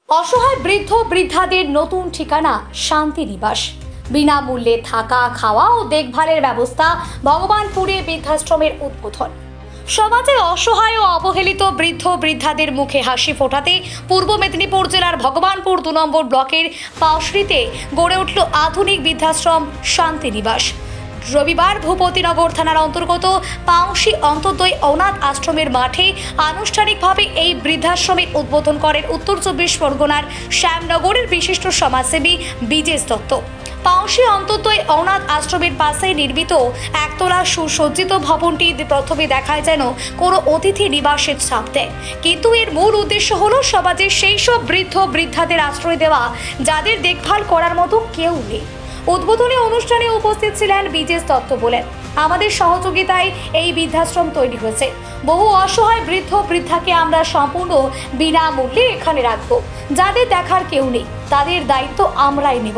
অসহায় বৃদ্ধ বৃদ্ধাদের নতুন ঠিকানা শান্তিনিবাস। বিনামূল্যে থাকা, খাওয়া ও দেখভালের ব্যবস্থা। ভগবানপুরে বৃদ্ধাশ্রমের উদ্বোধন। সমাজে অসহায় ও অবহেলিত বৃদ্ধ বৃদ্ধাদের মুখে হাসি ফোটাতে পূর্ব মেদিনীপুর জেলার ভগবানপুর 2 নম্বর ব্লকের পাউশরিতে গড়ে উঠল আধুনিক বৃদ্ধাশ্রম শান্তিনিবাস। রবিবার ভূপতিনগর থানার অন্তর্গত পাউশি অন্তোদয় অনাথ আশ্রমের মাঠে আনুষ্ঠানিকভাবে এই বৃদ্ধাশ্রমের উদ্বোধন করেন উত্তর 24 পরগনার শ্যামনগরের বিশিষ্ট সমাজসেবী বিজেশ দত্ত। পাউশি অন্তোদয় অনাথ আশ্রমের পাশে নির্মিত একতলা সুসজ্জিত ভবনটি প্রথমে দেখায় যেন কোনো অতিথি নিবাসের ছাপ দেয়, কিন্তু এর মূল উদ্দেশ্য হলো সমাজের সেই সব বৃদ্ধ বৃদ্ধাদের আশ্রয় দেওয়া যাদের দেখভাল করার মতো কেউ নেই। উদ্বোধনী অনুষ্ঠানে উপস্থিত ছিলেন বিজেশ দত্ত। বলেন, আমাদের সহযোগিতায় এই বৃদ্ধাশ্রম তৈরি হয়েছে। বহু অসহায় বৃদ্ধ বৃদ্ধাকে আমরা সম্পূর্ণ বিনামূল্যে এখানে রাখবো। যাদের দেখার কেউ নেই তাদের দায়িত্ব আমরাই নেব।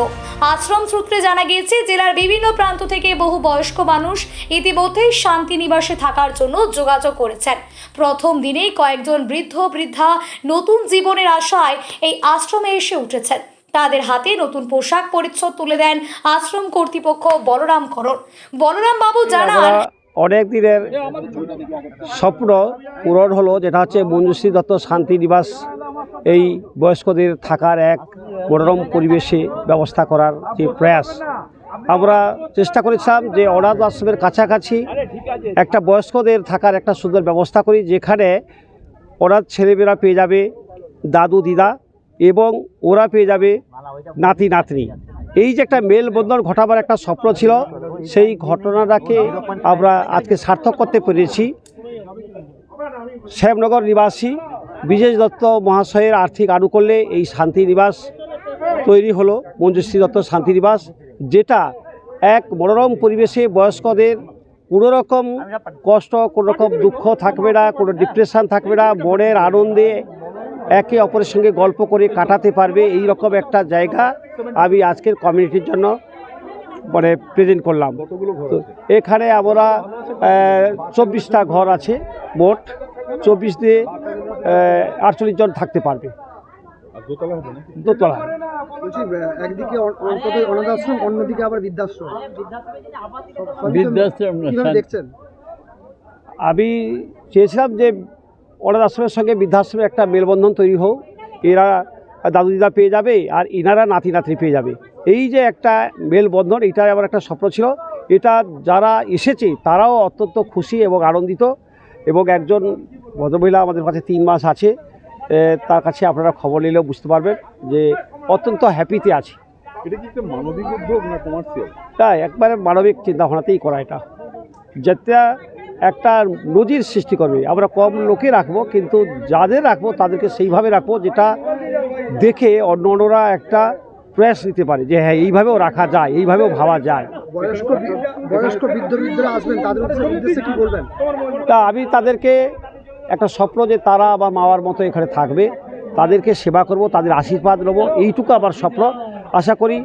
আশ্রম সূত্রে জানা গিয়েছে, জেলার বিভিন্ন প্রান্ত থেকে বহু বয়স্ক মানুষ ইতিমধ্যেই শান্তিনিবাসে থাকার জন্য যোগাযোগ করেছেন। প্রথম দিনেই কয়েকজন বৃদ্ধ বৃদ্ধা নতুন জীবনের আশায় এই আশ্রমে এসে উঠেছেন। তাদের হাতে নতুন পোশাক পরিচ্ছদ তুলে দেন আশ্রম কর্তৃপক্ষ বলরাম বাবু জানান, অনেক দিনের স্বপ্ন পূরণ হলো, যেটা হচ্ছে মঞ্জুশ্রী দত্ত শান্তিনিবাস। এই বয়স্কদের থাকার এক মনোরম পরিবেশে ব্যবস্থা করার যে প্রয়াস, আমরা চেষ্টা করেছিলাম যে অনাথ আশ্রমের কাছাকাছি একটা বয়স্কদের থাকার একটা সুন্দর ব্যবস্থা করি, যেখানে অনাথ ছেলেমেয়েরা পেয়ে যাবে দাদু দিদা এবং ওরা পেয়ে যাবে নাতি নাতনি। এই যে একটা মেলবন্ধন ঘটাবার একটা স্বপ্ন ছিল, সেই ঘটনাটাকে আমরা আজকে সার্থক করতে পেরেছি। শ্যামনগর নিবাসী বিজেশ দত্ত মহাশয়ের আর্থিক আনুকূল্যে এই শান্তিনিবাস তৈরি হলো, মঞ্জুশ্রী দত্ত শান্তিনিবাস, যেটা এক মনোরম পরিবেশে বয়স্কদের কোনো রকম কষ্ট, কোনো রকম দুঃখ থাকবে না, কোনো ডিপ্রেশন থাকবে না, মনের আনন্দে একে অপরের সঙ্গে গল্প করে কাটাতে পারবে। এই রকম একটা জায়গা আমি আজকের কমিউনিটির জন্য প্রেজেন্ট করলাম। এখানে আমরা 24টা ঘর আছে, মোট 24 দিয়ে 48 জন থাকতে পারবে। দোতলা বলছি, একদিকে অনাথ আশ্রম, অন্যদিকে আবার বৃদ্ধাশ্রম দেখছেন। আমি চেয়েছিলাম যে অনাথ আশ্রমের সঙ্গে বৃদ্ধাশ্রমের একটা মেলবন্ধন তৈরি হোক। এরা দাদু দিদা পেয়ে যাবে আর ইনারা নাতি নাতনি পেয়ে যাবে। এই যে একটা মেলবন্ধন, এটাই আমার একটা স্বপ্ন ছিল। এটা যারা এসেছে তারাও অত্যন্ত খুশি এবং আনন্দিত। এবং একজন ভদ্রমহিলা আমাদের কাছে 3 মাস আছে, তার কাছে আপনারা খবর নিলেও বুঝতে পারবেন যে অত্যন্ত হ্যাপিতে আছে। এটা কি একটা মানবিক উদ্যোগ না কমার্শিয়াল? তাই একবারে মানবিক চিন্তাভাবনাতেই করা এটা, যেটা একটা নজির সৃষ্টি করবে। আমরা কম লোকে রাখবো, কিন্তু যাদের রাখবো তাদেরকে সেইভাবে রাখবো যেটা দেখে অন্যরা একটা প্রয়াস নিতে পারে যে হ্যাঁ, এইভাবেও রাখা যায়, এইভাবেও ভাবা যায়। বয়স্ক বৃদ্ধরা আসবেন, তাদের উদ্দেশ্যে কি বলবেন? তা আমি তাদেরকে একটা স্বপ্ন যে তারা আমার মাওয়ার মতো এখানে থাকবে, তাদেরকে সেবা করব, তাদের আশীর্বাদ নেবো, এইটুকু আমার স্বপ্ন। আশা করি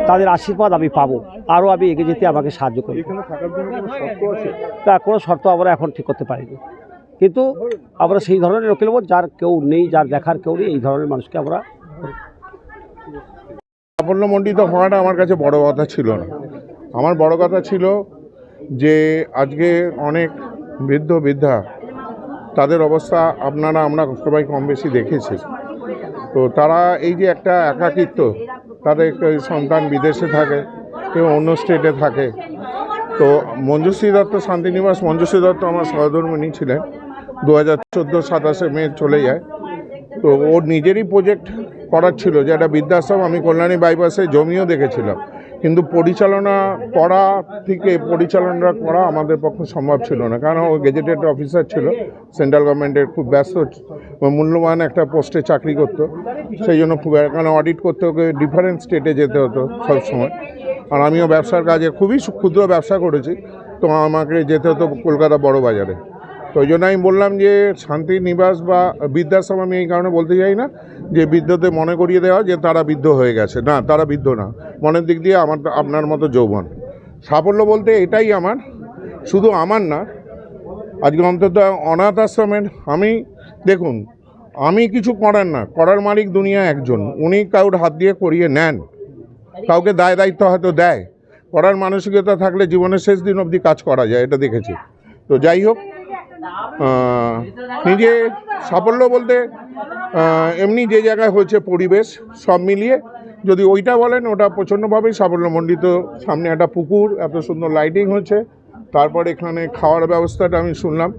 তাদের আশীর্বাদ আমি পাবো, আরও আমি এগিয়ে যেতে আমাকে সাহায্য করব। এখানে থাকার জন্য কোনো শর্ত আছে? তা কোনো শর্ত আমরা এখন ঠিক করতে পারিনি, কিন্তু আমরা সেই ধরনের লোকে নেবো যার কেউ নেই, যার দেখার কেউ নেই, এই ধরনের মানুষকে আমরা। সাফল্যমণ্ডিত হওয়াটা আমার কাছে বড় কথা ছিল না। আমার বড় কথা ছিল যে আজকে অনেক বৃদ্ধ বৃদ্ধা, তাদের অবস্থা আমরা সবাই কম বেশি দেখেছি। তো তারা এই যে একটা একাকিত্ব, তাদের সন্তান বিদেশে থাকে, কেউ অন্য স্টেটে থাকে। তো মঞ্জুশ্রী দত্ত শান্তিনিবাস, মঞ্জুশ্রী দত্ত আমার সহধর্মিণী ছিলেন, 2014-27 মে চলে যায়। তো ওর নিজেরই প্রজেক্ট করার ছিল যে একটা বৃদ্ধাশ্রম। আমি কল্যাণী বাইপাসে জমিও দেখেছিলাম, কিন্তু পরিচালনা করা আমাদের পক্ষে সম্ভব ছিল না, কারণ ও গেজেটেড অফিসার ছিল, সেন্ট্রাল গভর্নমেন্টের খুব ব্যস্ত মূল্যবান একটা পোস্টে চাকরি করতো। সেই জন্য কারণ অডিট করতে ওকে ডিফারেন্ট স্টেটে যেতে হতো সবসময়। আর আমিও ব্যবসার কাজে খুবই ক্ষুদ্র ব্যবসা করেছি, তো আমাকে যেতে হতো কলকাতা বড় বাজারে। তো ওই জন্য আমি বললাম যে শান্তিনিবাস বা বৃদ্ধাশ্রম, আমি এই কারণে বলতে চাই না যে বৃদ্ধদের মনে করিয়ে দেওয়া যে তারা বৃদ্ধ হয়ে গেছে, না, তারা বৃদ্ধ না, মনের দিক দিয়ে আপনার মতো যৌবন। সাফল্য বলতে এটাই আমার, শুধু আমার না, আজকে অন্তত অনাথ আশ্রমের, আমি দেখুন আমি কিছু করার না, করার মালিক দুনিয়া একজন, উনি কারোর হাত দিয়ে করিয়ে নেন, কাউকে দায় দায়িত্ব হয়তো দেয়, করার মানসিকতা থাকলে জীবনের শেষ দিন অবধি কাজ করা যায়, এটা দেখেছি। তো যাই হোক, নিজে সাফল্য বলতে এমনি যে জায়গায় হয়েছে পরিবেশ সব মিলিয়ে যদি ওইটা বলেন, ওটা প্রচণ্ডভাবেই সাফল্যমণ্ডিত। সামনে একটা পুকুর, এত সুন্দর লাইটিং হচ্ছে, তারপর এখানে খাওয়ার ব্যবস্থাটা আমি শুনলাম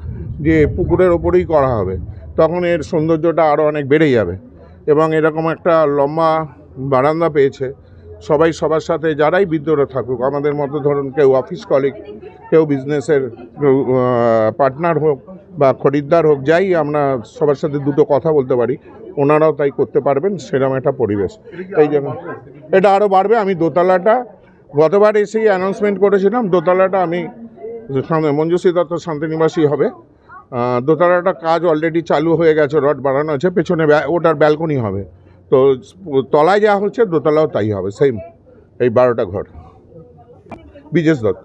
যে পুকুরের ওপরেই করা হবে, তখন এর সৌন্দর্যটা আরও অনেক বেড়ে যাবে। এবং এরকম একটা লম্বা বারান্দা পেয়েছে, সবাই সবার সাথে যারাই বিদ্যুৎ থাকুক, আমাদের মতো ধরুন কেউ অফিস কলিগ, কেউ বিজনেসের পার্টনার হোক বা খরিদ্দার হোক, যাই আমরা সবার সাথে দুটো কথা বলতে পারি, ওনারাও তাই করতে পারবেন, সেরকম একটা পরিবেশ। এই জন্য এটা আরও বাড়বে। আমি দোতলাটা গতবার এসেই অ্যানাউন্সমেন্ট করেছিলাম, দোতলাটা আমি মঞ্জুশ্রী দত্ত শান্তিনিবাসী হবে। দোতলাটা কাজ অলরেডি চালু হয়ে গেছে, রড বাড়ানো আছে, পেছনে ওটার ব্যালকনি হবে। তো তলায় যা হচ্ছে দোতলাও তাই হবে, সেম এই 12টা ঘর। বিজেশ দত্ত।